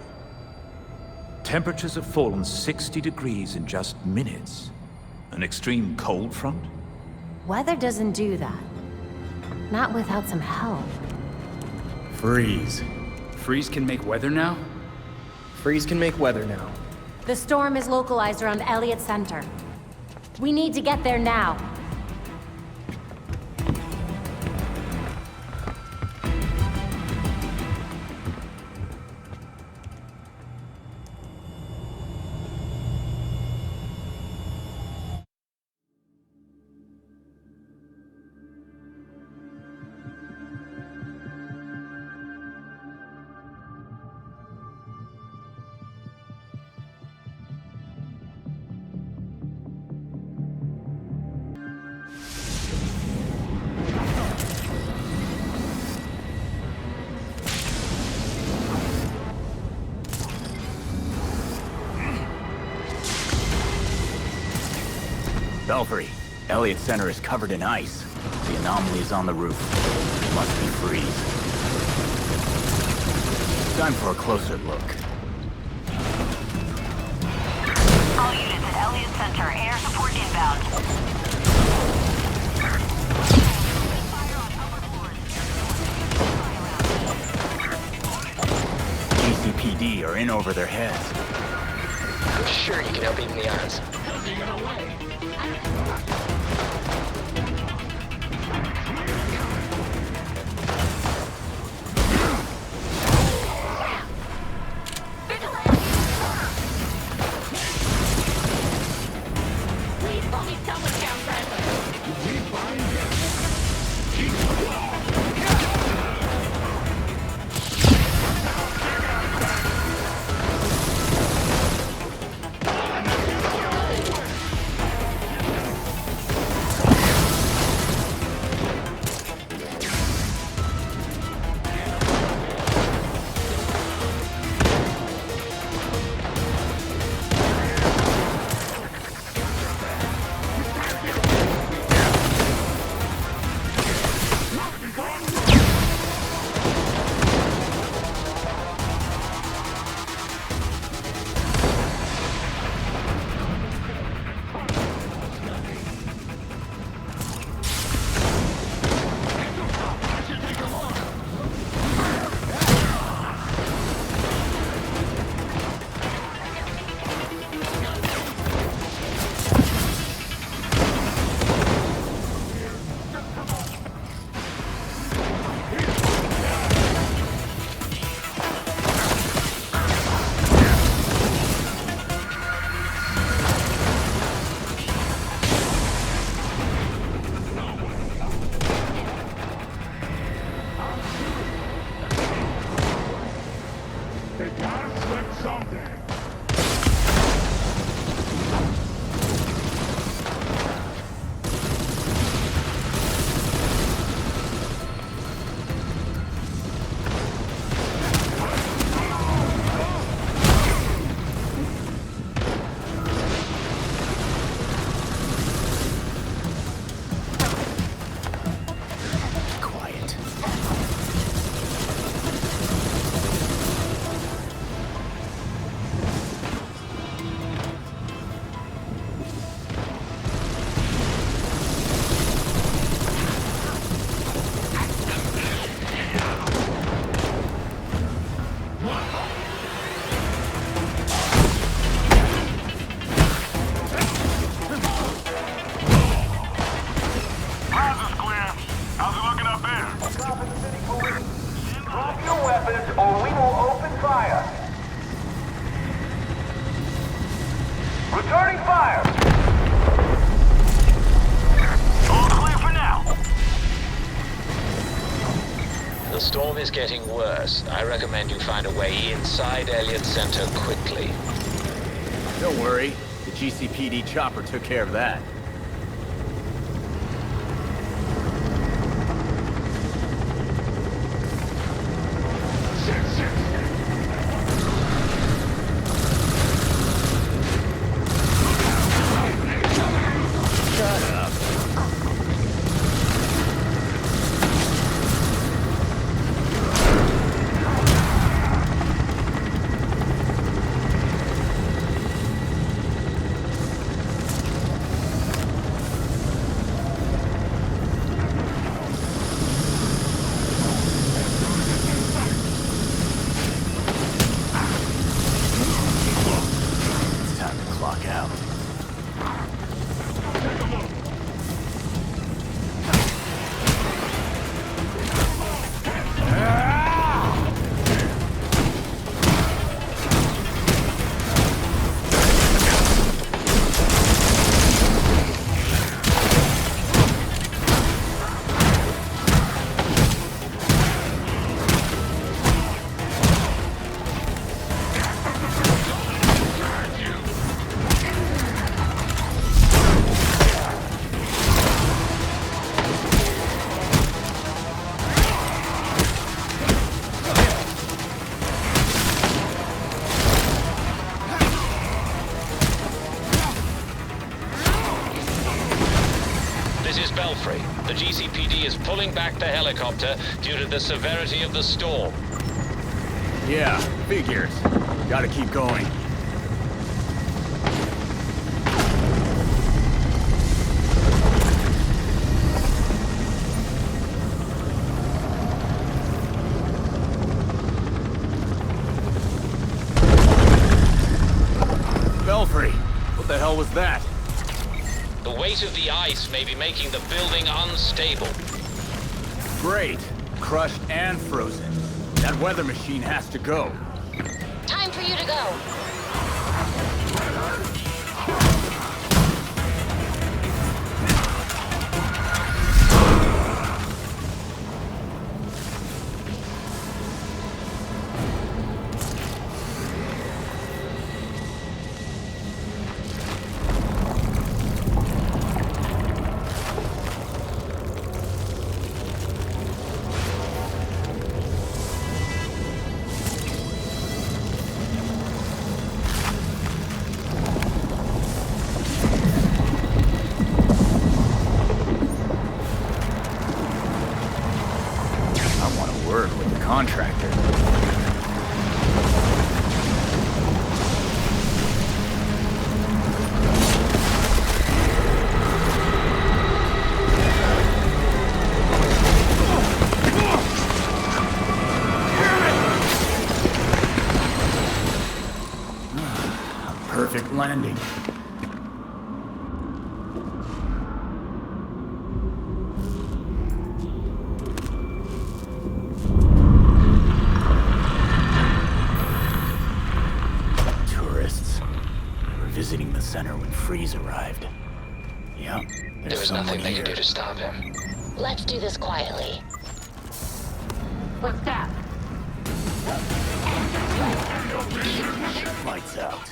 Temperatures have fallen 60 degrees in just minutes. An extreme cold front? Weather doesn't do that. Not without some help. Freeze. Freeze can make weather now? Freeze can make weather now. The storm is localized around Elliott Center. We need to get there now. Belfry, Elliott Center is covered in ice. The anomaly is on the roof. It must be freeze. Time for a closer look. All units at Elliott Center, air support inbound. GCPD are in over their heads. I'm sure you can help even the odds. They gotta slip someday. The storm is getting worse. I recommend you find a way inside Elliott Center quickly. Don't worry. The GCPD chopper took care of that. The GCPD is pulling back the helicopter due to the severity of the storm. Yeah, figures. Gotta keep going. Belfry, what the hell was that? The weight of the ice may be making the building unstable. Great. Crushed and frozen. That weather machine has to go. Time for you to go. Contractor. Perfect landing. Visiting the center when Freeze arrived. Yep, there was nothing they could do to stop him. Let's do this quietly. What's that? Lights out.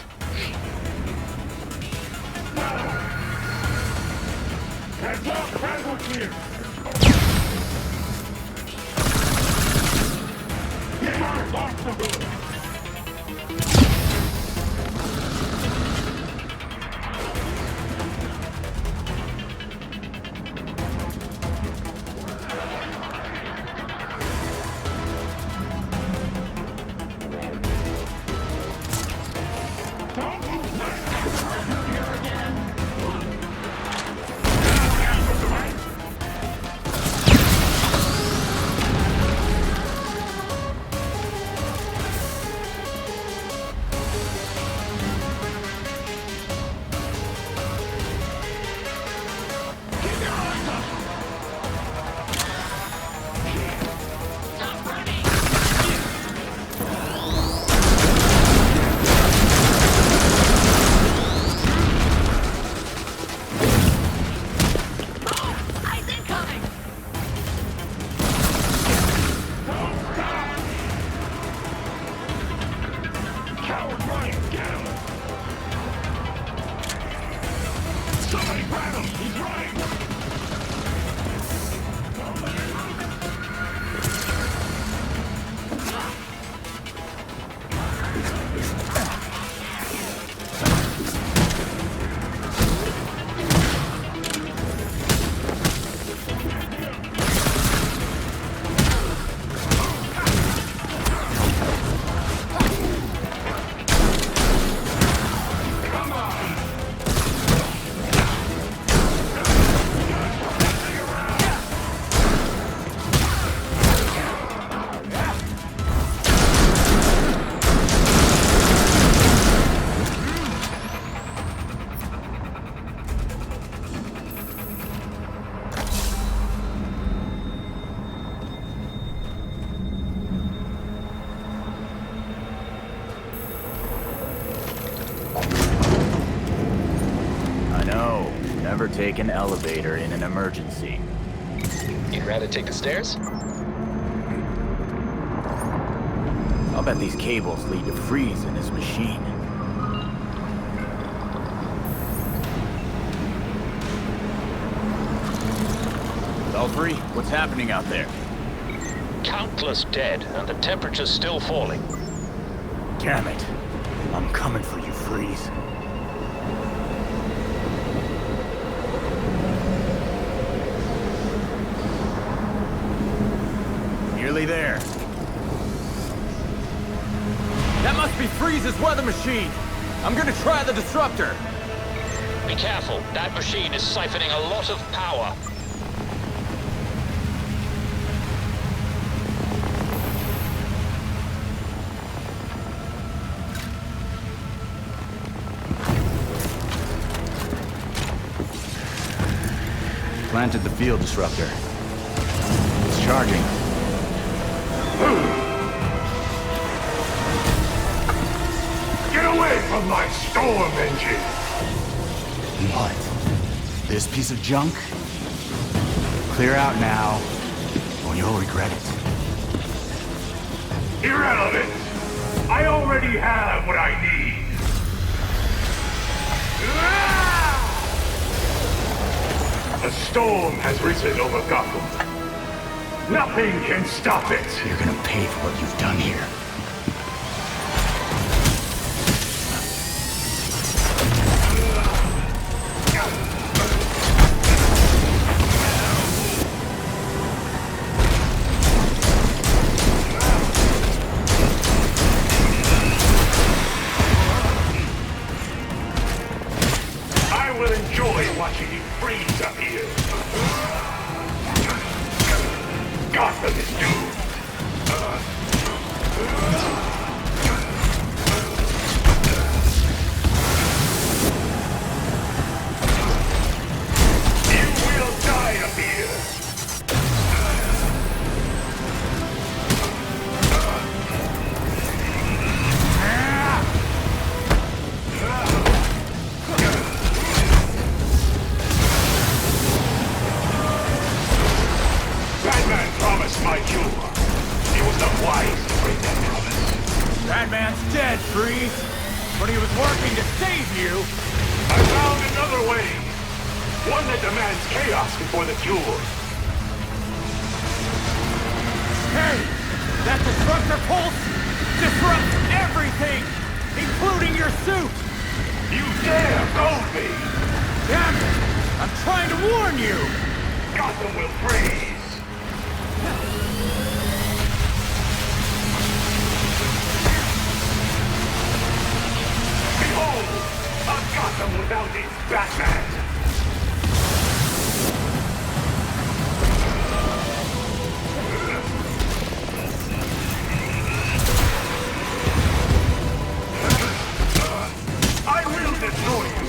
Heads up! Transport here! Get out! Lock the door! Take an elevator in an emergency. You'd rather take the stairs? I'll bet these cables lead to Freeze in his machine. Belfry, what's happening out there? Countless dead, and the temperature's still falling. Damn it. I'm coming for you, Freeze. Nearly there. That must be Freeze's weather machine. I'm gonna try the disruptor. Be careful. That machine is siphoning a lot of power. Planted the field disruptor. It's charging. Get away from my storm engine! What? This piece of junk? Clear out now, or you'll regret it. Irrelevant! I already have what I need! A storm has risen over Gotham. Nothing can stop it! You're gonna pay for what you've done here. I will enjoy watching you freeze up here. Gotham is doomed. You will die up here. Batman promised my cure. He was not wise to break that promise. Batman's dead, Freeze. when he was working to save you! I found another way! One that demands chaos before the cure. Hey! That disruptor pulse disrupts everything! Including your suit! You dare goad me! Damn it! I'm trying to warn you! Gotham will freeze! Behold! A Gotham without its Batman! I will destroy you!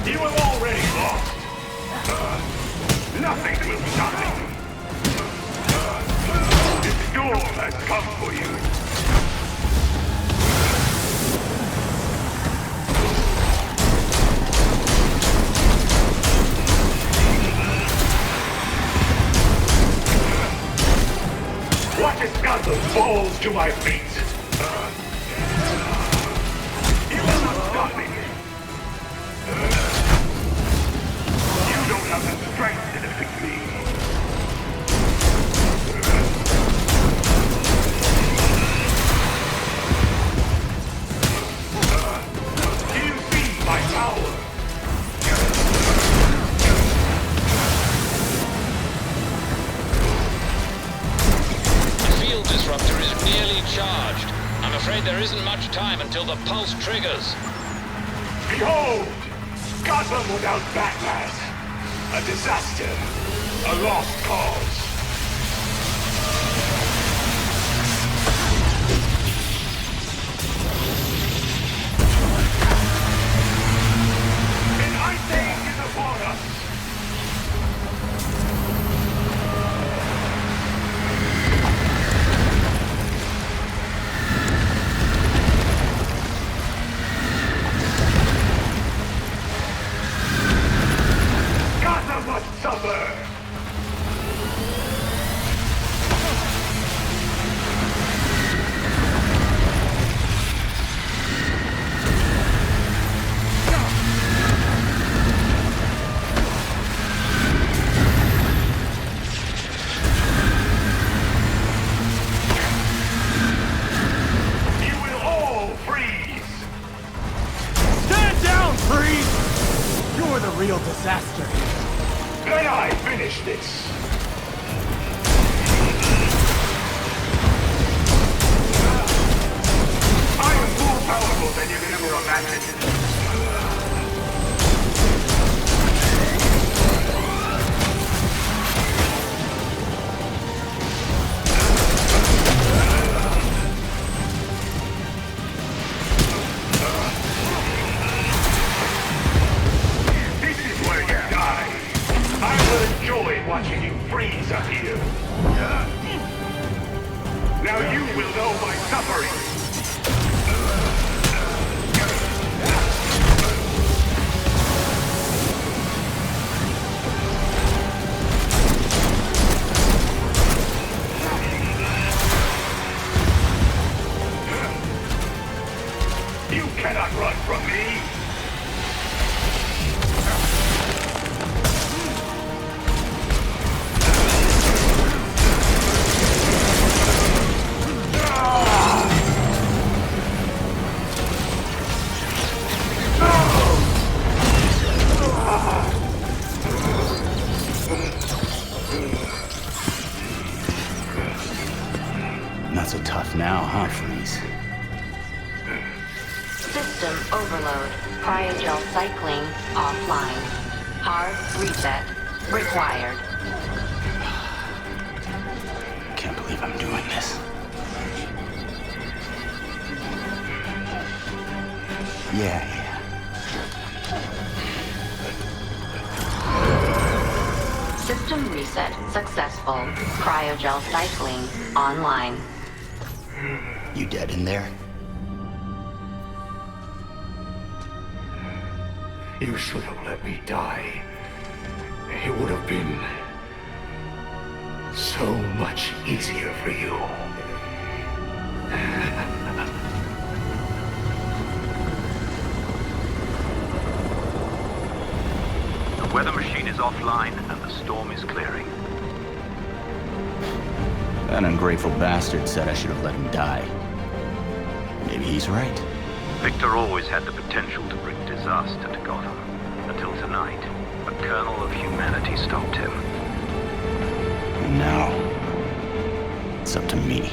You have already lost! Nothing will stop me! The storm has come for you! Watch as Gotham falls to my feet! You will not stop me! You don't have the strength to defeat me! Do you see my power? Field disruptor is nearly charged. I'm afraid there isn't much time until the pulse triggers. Behold! Gotham without Batman! A disaster! A lost cause! An ice age is upon us! Gotham must suffer! You will all freeze! Stand down, Freeze! You're the real disaster. May I finish this? I am more powerful than you can ever imagine. This is where you die. I will enjoy watching you freeze up here. Now you will know my suffering. You cannot run from me. Not so tough now, huh, Freeze? System overload. Cryogel cycling offline. Hard reset required. Can't believe I'm doing this. Yeah. System reset successful. Cryogel cycling online. You dead in there? You should have let me die. It would have been so much easier for you. The weather machine is offline and the storm is clearing. That ungrateful bastard said I should have let him die. Maybe he's right. Victor always had the potential to bring disaster to Gotham. Until tonight, a kernel of humanity stopped him. And now, it's up to me.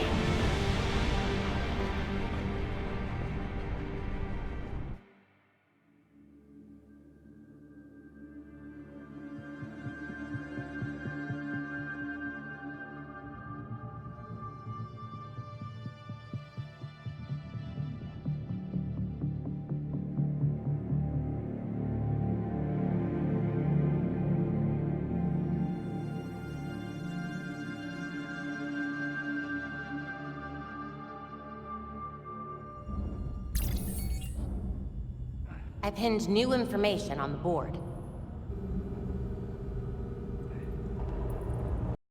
I pinned new information on the board.